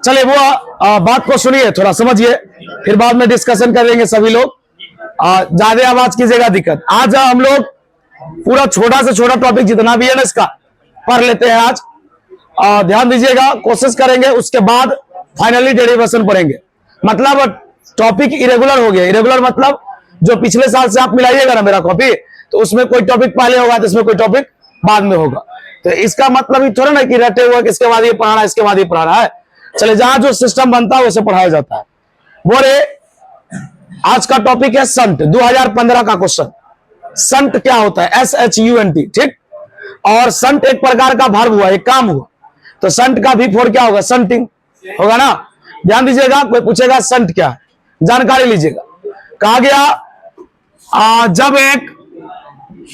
चलिए वो बात को सुनिए, थोड़ा समझिए, फिर बाद में डिस्कशन करेंगे सभी लोग। ज्यादा आवाज कीजिएगा, दिक्कत। आज हम लोग पूरा छोटा से छोटा टॉपिक जितना भी है ना इसका पढ़ लेते हैं आज। ध्यान दीजिएगा, कोशिश करेंगे, उसके बाद फाइनली डेरिवेशन पढ़ेंगे। मतलब टॉपिक इरेगुलर हो गया। इरेगुलर मतलब जो पिछले साल से आप मिलाइएगा ना मेरा कॉपी, तो उसमें कोई टॉपिक पहले होगा तो इसमें कोई टॉपिक बाद में होगा। तो इसका मतलब ही थोड़ा ना कि रटे हुआ कि इसके बाद ये पढ़ाना है, इसके बाद ये पढ़ाना है। चले, जहां जो सिस्टम बनता है वैसे पढ़ाया जाता है। बोले आज का टॉपिक है संट, 2015 का क्वेश्चन। संट क्या होता है? SHUNT, ठीक। और संट एक प्रकार का वर्ब हुआ, एक काम हुआ। तो संट का V4 क्या होगा? संटिंग होगा ना। ध्यान दीजिएगा, कोई पूछेगा संट क्या है, जानकारी लीजिएगा। कहा गया जब एक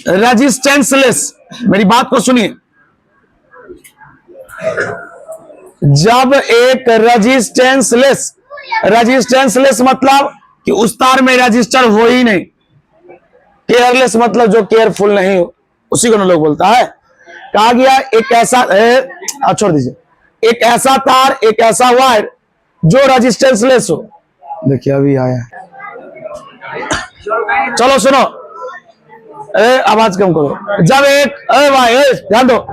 रेजिस्टेंसलेस, मेरी बात को सुनिए, जब एक रेजिस्टेंसलेस मतलब कि उस तार में रजिस्टर हो ही नहीं। केयरलेस मतलब जो केयरफुल नहीं हो, उसी को लोग बोलता है। कहा गया एक ऐसा, छोड़ दीजिए, एक ऐसा तार, एक ऐसा वायर जो रेजिस्टेंसलेस हो। देखिए अभी आया, चलो सुनो, आवाज कम करो। जब एक भाई ध्यान दो,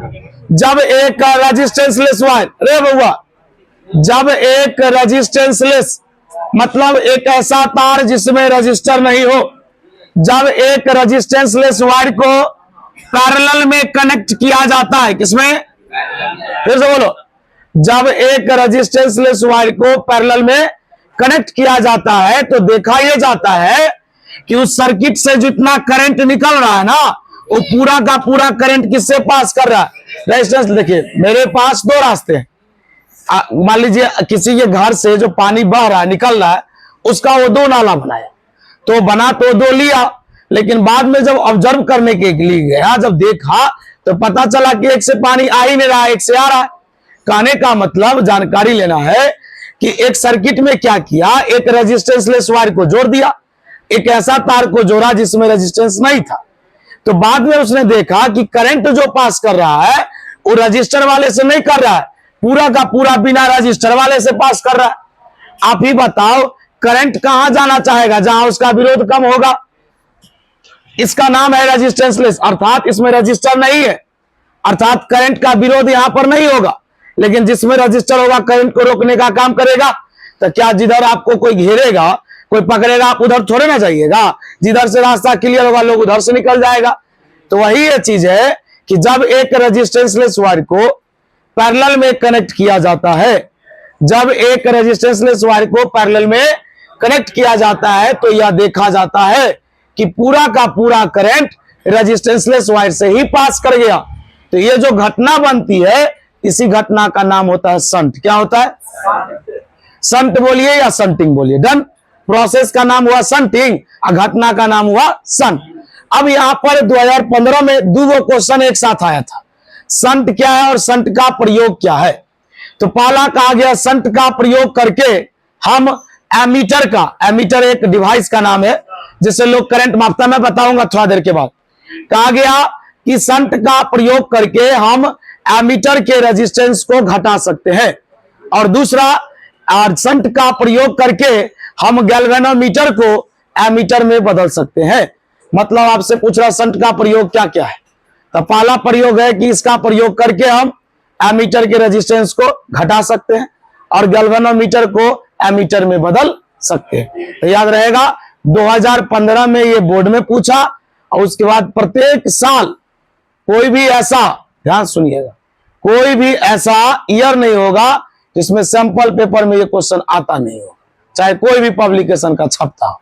जब एक रेजिस्टेंसलेस वायर, अरे बउआ, जब एक रेजिस्टेंसलेस मतलब एक ऐसा तार जिसमें रजिस्टर नहीं हो, जब एक रेजिस्टेंसलेस वायर को पैरेलल में कनेक्ट किया जाता है, किसमें? फिर से बोलो। जब एक रेजिस्टेंसलेस वायर को पैरेलल में कनेक्ट किया जाता है तो देखा यह जाता है कि उस सर्किट से जितना करंट निकल रहा है ना, वो पूरा का पूरा करंट किससे पास कर रहा है? रेजिस्टेंस। देखिए मेरे पास दो रास्ते हैं। मान लीजिए किसी के घर से जो पानी बह रहा है, निकल रहा है, उसका वो दो नाला बनाया, तो बना तो दो लिया, लेकिन बाद में जब ऑब्जर्व करने के लिए गया, जब देखा तो पता चला कि एक से पानी आ ही नहीं रहा, एक से आ रहा है। कहने का मतलब जानकारी लेना है कि एक सर्किट में क्या किया, एक रेजिस्टेंसलेस वायर को जोड़ दिया, एक ऐसा तार को जोड़ा जिसमें रेजिस्टेंस नहीं था। तो बाद में उसने देखा कि करंट जो पास कर रहा है वो रजिस्टर वाले से नहीं कर रहा है, पूरा का पूरा बिना रजिस्टर वाले से पास कर रहा है। आप ही बताओ करंट कहां जाना चाहेगा? जहां उसका विरोध कम होगा। इसका नाम है रेजिस्टेंसलेस, अर्थात इसमें रजिस्टर नहीं है, अर्थात करंट का विरोध यहां पर नहीं होगा। लेकिन जिसमें रजिस्टर होगा करंट को रोकने का काम करेगा। तो क्या जिधर आपको कोई घेरेगा, कोई पकड़ेगा, आप उधर थोड़े ना जाइएगा, जिधर से रास्ता क्लियर होगा लोग उधर से निकल जाएगा। तो वही ये चीज है कि जब एक रेजिस्टेंसलेस वायर को पैरेलल में कनेक्ट किया जाता है, जब एक रेजिस्टेंसलेस वायर को पैरेलल में कनेक्ट किया जाता है तो यह देखा जाता है कि पूरा का पूरा करंट रेजिस्टेंसलेस वायर से ही पास कर गया। तो ये जो घटना बनती है, इसी घटना का नाम होता है संट। क्या होता है? संट बोलिए या संटिंग बोलिए, डन। प्रोसेस का नाम हुआ संटिंग और घटना का नाम हुआ संट। अब यहां पर 2015 में दो क्वेश्चन एक साथ आया था। संट क्या है और संट का प्रयोग क्या है? तो पहला कहा गया संट का प्रयोग करके हम एमीटर का, एमीटर एक डिवाइस का नाम है जिससे लोग करंट मापता, मैं बताऊंगा थोड़ा देर के बाद। कहा गया कि संट का प्रयोग करके हम एमीटर के रेजिस्टेंस को घटा सकते हैं। और दूसरा, संट का प्रयोग करके हम गैल्वेनोमीटर को एमीटर में बदल सकते हैं। मतलब आपसे पूछ रहा संट का प्रयोग क्या क्या है? तो पहला प्रयोग है कि इसका प्रयोग करके हम एमीटर के रेजिस्टेंस को घटा सकते हैं और गैल्वेनोमीटर को एमीटर में बदल सकते हैं। तो याद रहेगा 2015 में ये बोर्ड में पूछा, और उसके बाद प्रत्येक साल कोई भी ऐसा, ध्यान सुनिएगा, कोई भी ऐसा ईयर नहीं होगा जिसमें सैंपल पेपर में ये क्वेश्चन आता नहीं हो, चाहे कोई भी पब्लिकेशन का छपता हो।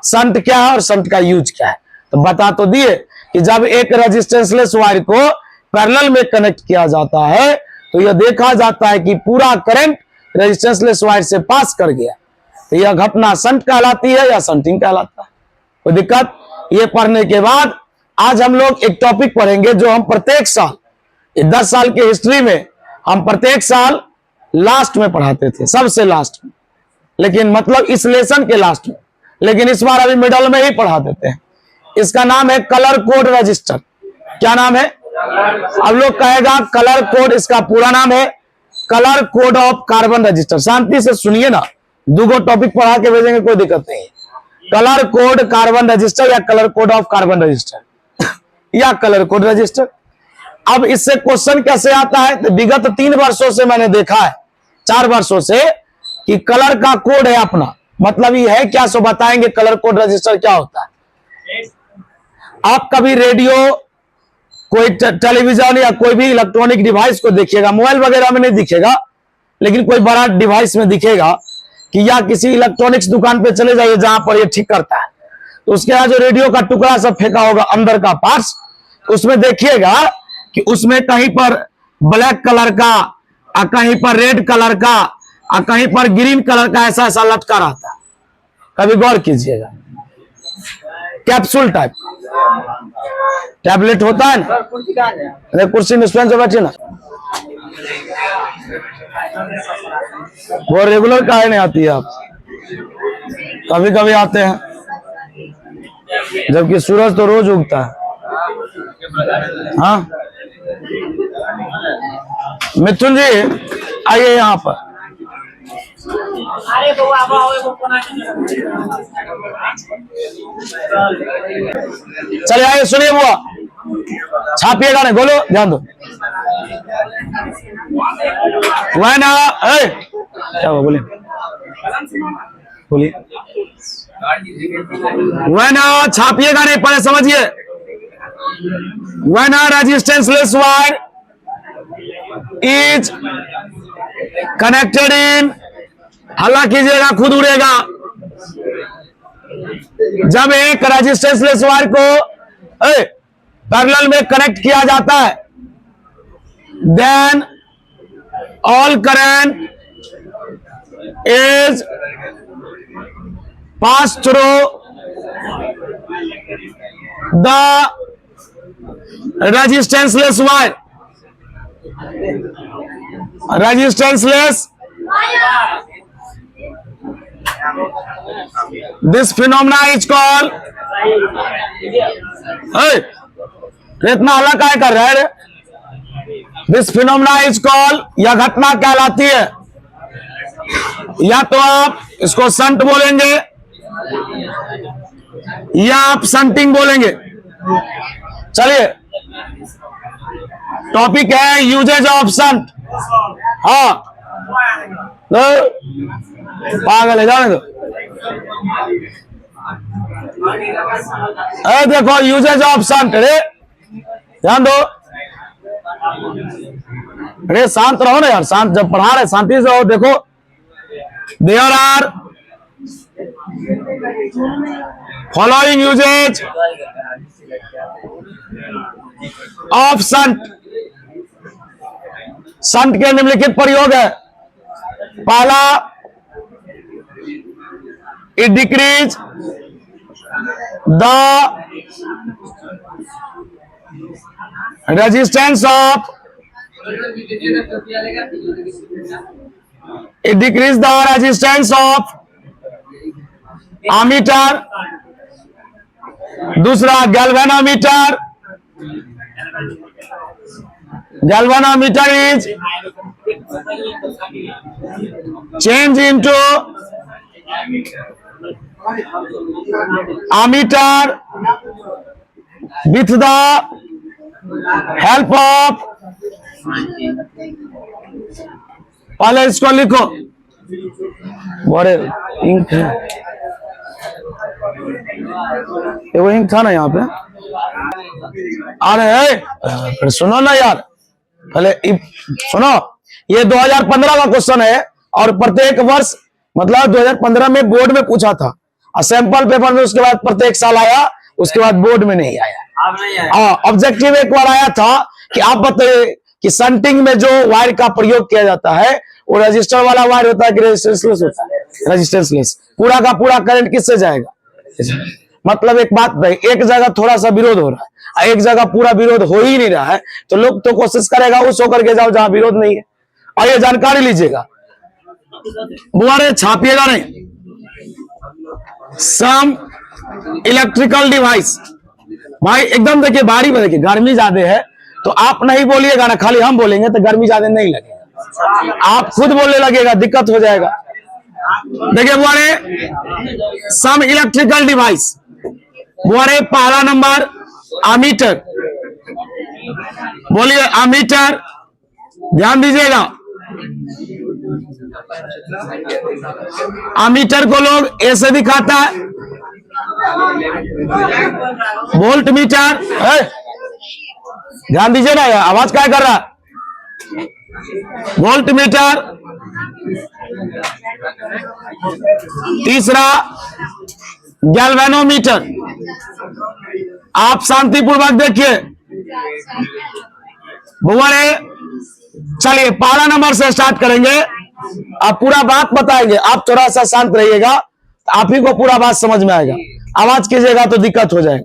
संट क्या है और संट का यूज क्या है? तो बता तो दिए कि जब एक रेजिस्टेंसलेस वायर को पैरेलल में कनेक्ट किया जाता है तो यह देखा जाता है कि पूरा करंट रेजिस्टेंसलेस वायर से पास कर गया। तो यह घटना संट कहलाती है या संटिंग कहलाता है? कोई दिक्कत? ये पढ़ने के बाद आज हम लोग एक टॉपिक पढ़ेंगे जो हम प्रत्येक साल, 10 साल की हिस्ट्री में हम प्रत्येक साल लास्ट में पढ़ाते थे, सबसे लास्ट में, लेकिन मतलब इस लेसन के लास्ट में, लेकिन इस बार अभी मिडल में ही पढ़ा देते हैं। इसका नाम है कलर कोड रजिस्टर। क्या नाम है? अब लोग कहेगा कलर कोड, इसका पूरा नाम है colour code of carbon resistor. शांति से सुनिए ना, दूगो टॉपिक पढ़ा के भेजेंगे, कोई दिक्कत नहीं। कलर कोड कार्बन रजिस्टर या colour code of carbon register या कलर कोड रजिस्टर। अब इससे क्वेश्चन कैसे आता है, तो विगत 3 वर्षों से मैंने देखा है, 4 वर्षों से, कि कलर का कोड है अपना, मतलब ये है क्या, सो बताएंगे कलर कोड रजिस्टर क्या होता है। आप कभी रेडियो, कोई टेलीविजन या कोई भी इलेक्ट्रॉनिक डिवाइस को देखिएगा, मोबाइल वगैरह में नहीं दिखेगा, लेकिन कोई बड़ा डिवाइस में दिखेगा कि या किसी इलेक्ट्रॉनिक्स दुकान पे चले जाइए जहां पर ये ठीक करता है, तो उसके यहाँ जो रेडियो का टुकड़ा सब फेंका होगा अंदर का पार्ट्स, उसमें देखिएगा कि उसमें कहीं पर ब्लैक कलर का, कहीं पर रेड कलर का, कहीं पर ग्रीन कलर का ऐसा ऐसा लटका रहता है। कभी गौर कीजिएगा, कैप्सूल टाइप टैबलेट होता है ना। अरे कुर्सी में स्पेन से बैठे ना, वो रेगुलर काहे नहीं आती है, आप कभी कभी आते हैं, जबकि सूरज तो रोज उगता है। हाँ मिथुन जी आइए यहाँ पर। चलिए आइए, सुनिए बुआ, छापिएगा नहीं, बोलो, ध्यान दो। वह ना क्या हुआ, बोलिए बोलिए। वह ना छापिएगा नहीं, पहले समझिए। When a resistanceless wire is connected in, हल्ला कीजिएगा, खुद उड़ेगा। जब एक रेजिस्टेंसलेस वायर को पैरेलल में कनेक्ट किया जाता है, then all current is pass through the resistanceless wire. Resistanceless, this phenomena is called, इतना अलग काय कर रहा है, this phenomena is called, यह घटना कहलाती है, या तो आप इसको संट बोलेंगे या आप संटिंग बोलेंगे। चलिए, टॉपिक है यूजेज ऑफ संट। हाँ तो पागल है, जाने दो। देखो यूजेज ऑफ संट, अरे ध्यान दो, अरे शांत रहो ना यार, शांत, जब पढ़ा रहे शांति से रहो। देखो, there are following usages of shunt. Shunt के निम्नलिखित प्रयोग है। पहला, it decrease the resistance of, it decrease the resistance of ammeter। दूसरा, galvanometer. Galvanometer is change into ammeter with the help of, पहले इसको लिखो, बड़े इंक है, वो इंक था ना यहाँ पे। अरे सुनो ना यार, पहले सुनो, ये 2015 का क्वेश्चन है और प्रत्येक वर्ष, मतलब 2015 में बोर्ड में पूछा था, और सैंपल पेपर में उसके बाद प्रत्येक साल आया, उसके बाद बोर्ड में नहीं आया। हाँ, ऑब्जेक्टिव एक बार आया था कि आप बताइए कि संटिंग में जो वायर का प्रयोग किया जाता है वो रजिस्टर वाला वायर होता है कि रेजिस्टेंसलेस होता है? रेजिस्टेंसलेस। पूरा का पूरा करंट किससे जाएगा? मतलब एक बात भाई, एक जगह थोड़ा सा विरोध हो रहा है, एक जगह पूरा विरोध हो ही नहीं रहा है, तो लोग तो कोशिश करेगा उस होकर के जाओ जहां विरोध नहीं है। और ये जानकारी लीजिएगा, बुआरे छापिएगा नहीं। सम इलेक्ट्रिकल डिवाइस, भाई एकदम देखिए बारी में, देखिए गर्मी ज्यादा है तो आप नहीं बोलिएगा ना, खाली हम बोलेंगे तो गर्मी ज्यादा नहीं लगेगा। आप खुद बोलने लगेगा, दिक्कत हो जाएगा। देखिए बोले सम इलेक्ट्रिकल डिवाइस, बोले पहला नंबर अमीटर। बोलिए अमीटर, ध्यान दीजिएगा। अमीटर को लोग ऐसे दिखाता है, वोल्ट मीटर। ध्यान दीजिए ना, आवाज क्या कर रहा है? Volt meter. तीसरा गैल्वेनोमीटर। आप शांतिपूर्वक देखिए। बुआरे चलिए पहला नंबर से स्टार्ट करेंगे, आप पूरा बात बताएंगे, आप थोड़ा सा शांत रहिएगा, आप ही को पूरा बात समझ में आएगा। आवाज कीजिएगा तो दिक्कत हो जाएगा।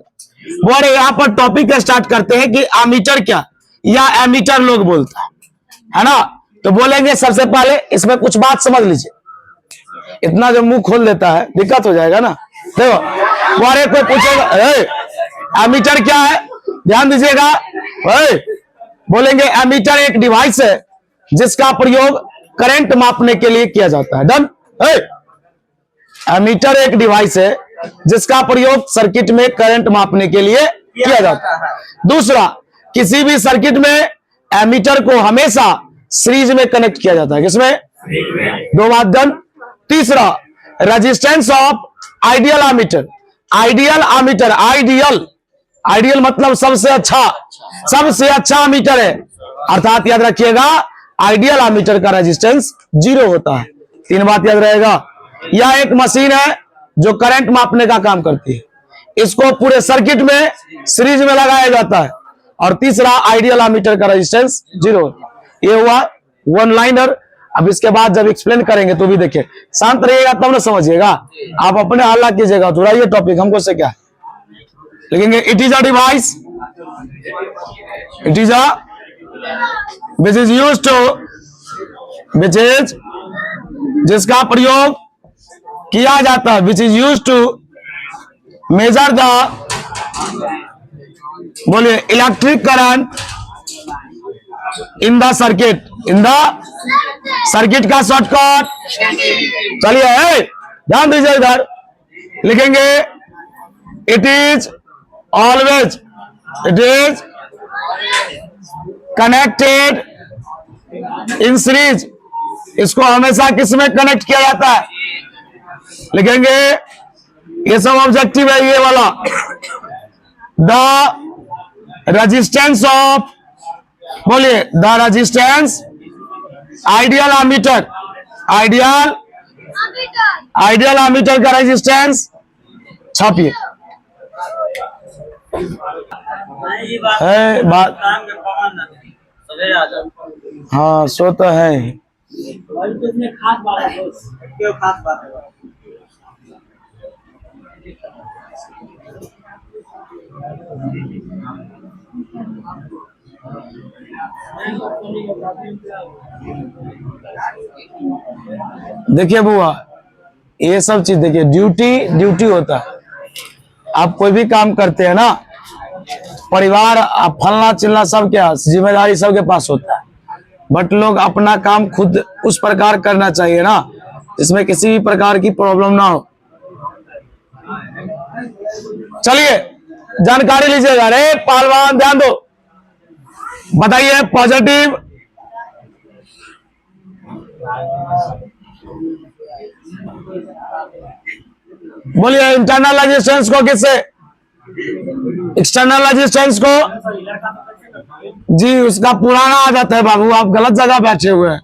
बोले यहां पर टॉपिक स्टार्ट करते हैं कि अमीटर क्या या एमीटर लोग बोलता है ना। तो बोलेंगे सबसे पहले इसमें कुछ बात समझ लीजिए, इतना जो मुंह खोल देता है दिक्कत हो जाएगा ना। देखो बोले कोई पूछेगा एमीटर क्या है, ध्यान दीजिएगा। बोलेंगे एमीटर एक डिवाइस है जिसका प्रयोग करंट मापने के लिए किया जाता है। डन। एमीटर एक डिवाइस है जिसका प्रयोग सर्किट में करंट मापने के लिए किया जाता है। दूसरा, किसी भी सर्किट में एमीटर को हमेशा सीरीज में कनेक्ट किया जाता है। किसमें? दो बात डन। तीसरा, resistance of ideal ammeter. Ideal ammeter, ideal मतलब सबसे अच्छा एमीटर है, अर्थात याद रखिएगा आइडियल एमीटर का रेजिस्टेंस 0 होता है। तीन बात याद रहेगा। यह एक मशीन है जो करंट मापने का काम करती है, इसको पूरे सर्किट में सीरीज में लगाया जाता है। और तीसरा, आइडियल एमीटर का रेजिस्टेंस 0 होता है। ये हुआ वन लाइनर। अब इसके बाद जब एक्सप्लेन करेंगे तो भी देखिए, शांत रहिएगा तब ना समझिएगा, आप अपने हल्ला कीजिएगा थोड़ा। ये टॉपिक हमको से क्या लिखेंगे? It is a device, it is a which is used to, which is जिसका प्रयोग किया जाता है, which is used to measure the, बोलिए electric current in the circuit, in the circuit का शॉर्टकट। चलिए ध्यान दीजिए, इधर लिखेंगे it is always, it is connected in series. इसको हमेशा किसमें कनेक्ट किया जाता है? लिखेंगे, ये सब ऑब्जेक्टिव है ये वाला। द रेजिस्टेंस ऑफ, बोलिए the resistance ideal ammeter, ideal ammeter का रेजिस्टेंस छापिए। है बात, हाँ सो तो है। देखिए बुआ, ये सब चीज देखिए, ड्यूटी होता है। आप कोई भी काम करते हैं ना, परिवार फलना चिलना सब क्या जिम्मेदारी सबके पास होता है, बट लोग अपना काम खुद उस प्रकार करना चाहिए ना जिसमें किसी भी प्रकार की प्रॉब्लम ना हो। चलिए जानकारी लीजिएगा। अरे पहलवान ध्यान दो, बताइए पॉजिटिव, बोलिए इंटरनल रेजिस्टेंस को किससे, एक्सटर्नल रेजिस्टेंस को। जी उसका पुराना आदत है बाबू, आप गलत जगह बैठे हुए हैं।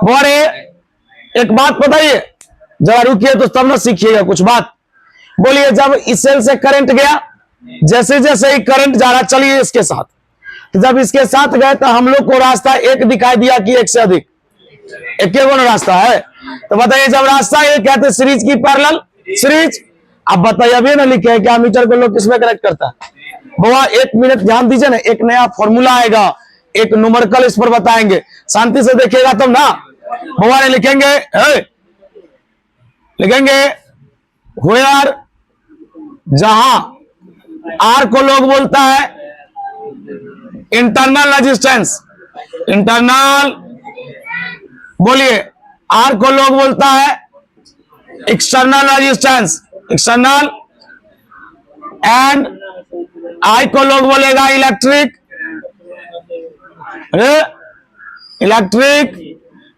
बोले एक बात बताइए, जरा रुकिए तो तब ना सीखिएगा कुछ बात। बोलिए जब इस सेल से करंट गया, जैसे जैसे ही करंट जा रहा, चलिए इसके साथ, तो जब इसके साथ गए तो हम लोग को रास्ता एक दिखाई दिया कि एक से अधिक, एक रास्ता है। तो बताइए जब रास्ता एक कहते सीरीज की पैरेलल सीरीज। अब बताइए, अभी ना लिखे है कि एमीटर को लोग किसमें कनेक्ट करता है। बाबा एक मिनट ध्यान दीजिए ना, एक नया फॉर्मूला आएगा, एक न्यूमेरिकल इस पर बताएंगे, शांति से देखिएगा तब ना। बाबा ने लिखेंगे व्हेयर, जहां आर को लोग बोलता है इंटरनल रेजिस्टेंस, इंटरनल, बोलिए, आर को लोग बोलता है external resistance, external, and I को लोग बोलेगा इलेक्ट्रिक, इलेक्ट्रिक।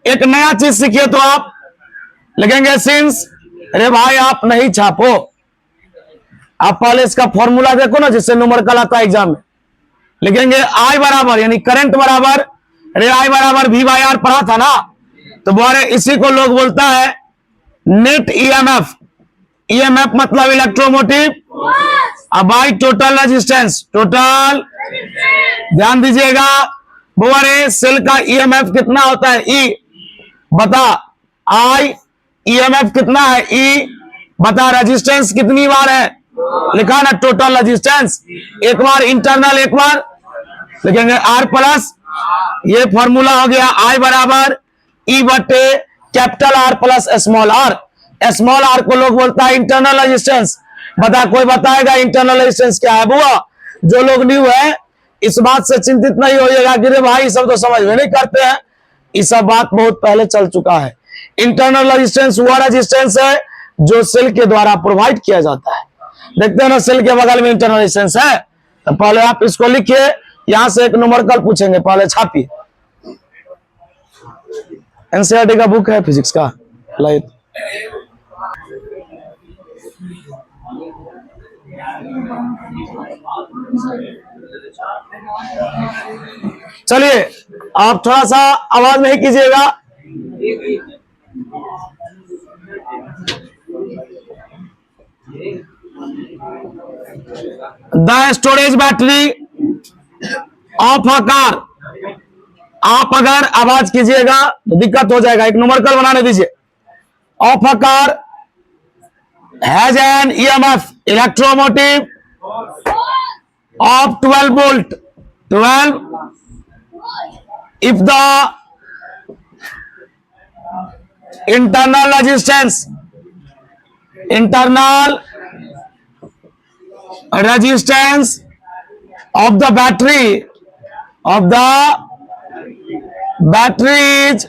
एक नया चीज सीखिए तो आप लिखेंगे सिंस, अरे भाई आप नहीं छापो, आप पहले इसका फॉर्मूला देखो ना जिससे न्यूमेरिकल आता है एग्जाम में। लिखेंगे आई बराबर, यानी करंट बराबर, अरे आई बराबर वी बाई आर पढ़ा था ना, तो बोले इसी को लोग बोलता है नेट ईएमएफ। ईएमएफ मतलब इलेक्ट्रोमोटिव, अब बाई टोटल रेजिस्टेंस, टोटल, ध्यान दीजिएगा। बोले सेल का ईएमएफ कितना होता है, ई, बता, आई, ईएमएफ कितना है, ई, बता, रेजिस्टेंस कितनी बार है, लिखा ना टोटल रेजिस्टेंस, एक बार इंटरनल, एक बार लिखेंगे आर प्लस, ये फॉर्मूला हो गया आई बराबर ई बटे capital R plus small R. Small R को लोग बोलता है इंटरनल रेजिस्टेंस। बता, कोई बताएगा इंटरनल रेजिस्टेंस क्या है? बुआ, जो लोग न्यू है इस बात से चिंतित नहीं होइएगा कि रे भाई सब तो समझ में नहीं करते हैं, ये सब बात बहुत पहले चल चुका है। इंटरनल रेजिस्टेंस वो रेजिस्टेंस है जो सेल के द्वारा प्रोवाइड किया जाता है। देखते हैं ना सेल के बगल में इंटरनल रेजिस्टेंस है, तो पहले आप इसको लिखिए, यहां से एक न्यूमेरिकल पूछेंगे, पहले छापिए। एनसीईआरटी का बुक है फिजिक्स का, लाइट। चलिए आप थोड़ा सा आवाज नहीं कीजिएगा। The storage battery of a car, आप अगर आवाज कीजिएगा तो दिक्कत हो जाएगा, एक न्यूमेरिकल बनाने दीजिए। Of a car has an EMF electromotive of 12 volt, 12, if the internal resistance, internal resistance of the battery, of the battery is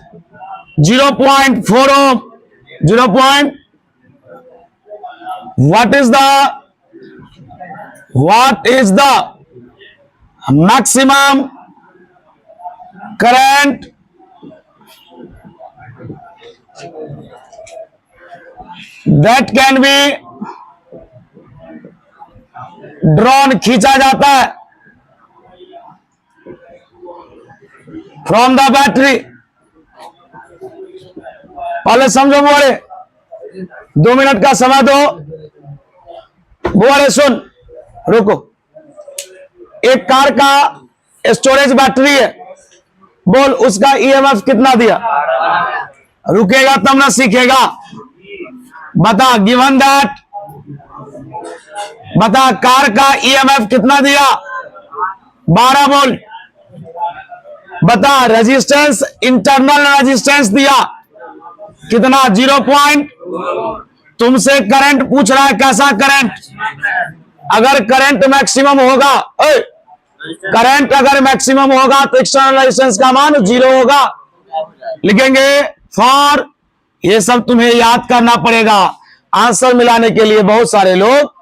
0.4 ohm, 0. What is the maximum current that can be drawn, खींचा जाता है from the battery? पहले समझो बोले, 2 minute का समय दो। बोले सुन, रुको, एक कार का स्टोरेज बैटरी है, बोल उसका ईएमएफ कितना दिया? रुकेगा तब ना सीखेगा। बता, गिवन दैट, बता कार का ईएमएफ कितना दिया? 12 वोल्ट। बता रेजिस्टेंस, इंटरनल रेजिस्टेंस दिया कितना? 0. तुमसे करंट पूछ रहा है, कैसा करंट? अगर करंट मैक्सिमम होगा, करंट अगर मैक्सिमम होगा तो एक्सटर्नल रेजिस्टेंस का मान 0 होगा। लिखेंगे फॉर, ये सब तुम्हें याद करना पड़ेगा। आंसर मिलाने के लिए बहुत सारे लोग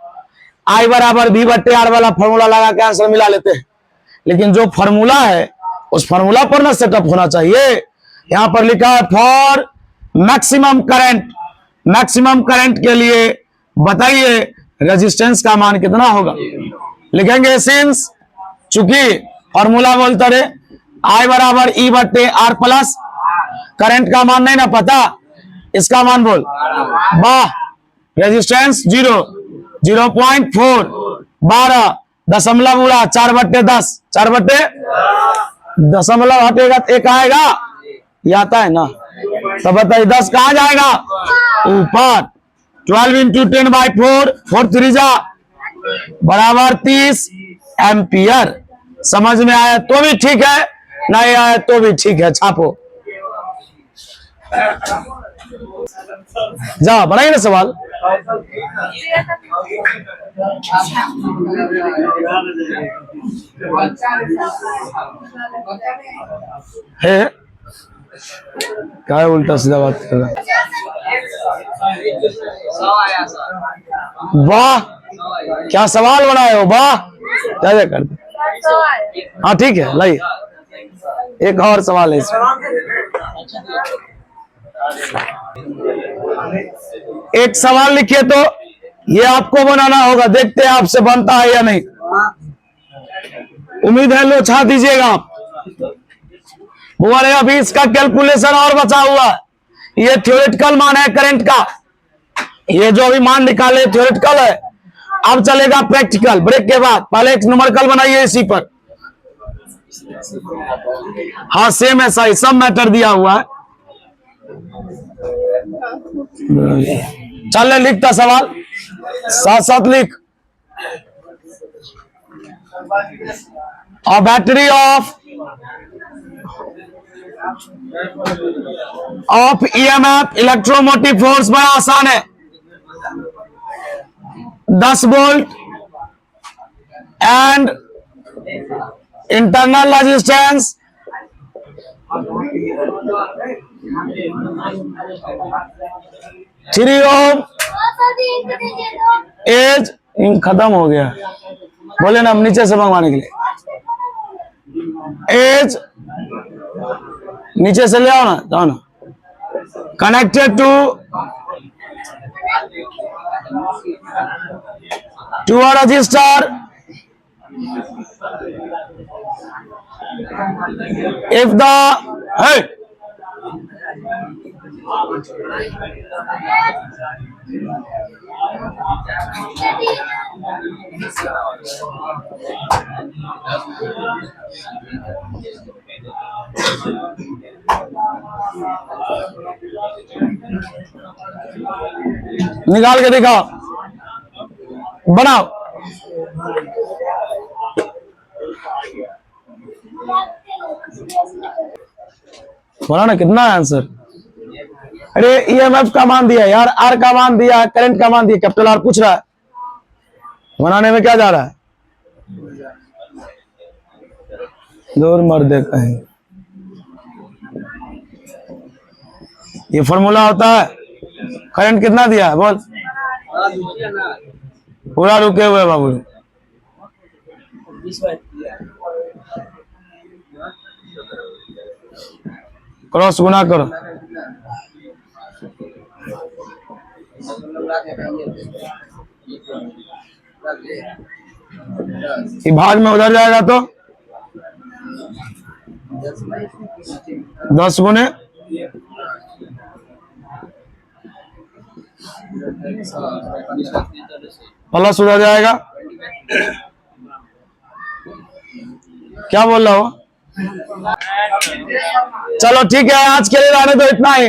आई बराबर बी बट्टे आर वाला फॉर्मूला लगा के आंसर मिला लेते हैं, लेकिन जो फॉर्मूला है उस फॉर्मूला पर ना सेटअप होना चाहिए। यहां पर लिखा है for maximum current, maximum current के लिए बताइए रेजिस्टेंस का मान कितना होगा? लिखेंगे सिंस, चूंकि फॉर्मूला बोलते रहे आई बराबर ई बट्टे आर प्लस, करंट का मान नहीं ना पता, इसका मान बोल, वाह, रेजिस्टेंस 0, 0.4, 12 दशमलव उड़ा 4/10, 4/, दशमलव हटेगा तो एक आएगा, ये आता है ना, तो बताइए 10 कहां जाएगा? ऊपर। 12 इंटू 10/4, 4 3 जा बराबर 30 एम्पियर। समझ में आया तो भी ठीक है, नहीं आया तो भी ठीक है, छापो। जा बनाइए ना सवाल। है क्या है, उल्टा सीधा बात कर रहा है। वाह क्या सवाल बनाए हो, वाह क्या कर दे। हाँ ठीक है, लाइए एक और सवाल है इसमें। एक सवाल लिखिए तो ये आपको बनाना होगा, देखते हैं आपसे बनता है या नहीं। उम्मीद है लो छा दीजिएगा आप। बोले अभी इसका कैलकुलेशन और बचा हुआ है। ये थ्योरेटिकल मान है करंट का, ये जो अभी मान निकाले थ्योरेटिकल है। अब चलेगा प्रैक्टिकल ब्रेक के बाद। पहले एक न्यूमेरिकल बनाइए इसी पर। हाँ सेम ऐसा ही सब मैटर दिया हुआ है। चल लिखता सवाल साथ साथ लिख। A battery of EMF electromotive force बड़ा आसान है। 10 volt and internal resistance 3 ohm. एज खत्म हो गया, बोले ना हम नीचे से मंगवाने के लिए। एज नीचे से ले आओ ना, जाओ ना। Connected to a register if the hey निकाल के दिखाओ, बनाओ। बोला ना कितना है आंसर। अरे ईएमएफ का मान दिया यार, आर का मान दिया, करंट का मान दिया, कैपिटल आर पूछ रहा है। बनाने में क्या जा रहा है, दूर मर्दे कहीं। ये फॉर्मूला होता है। करंट कितना दिया है बोल, पूरा रुके हुए बाबू। क्रॉस गुना करो। ये भाग में उधर जाएगा तो 10 गुने प्लस उधर जाएगा। क्या बोल रहा हो। चलो ठीक है, आज के लिए रहने दो इतना ही।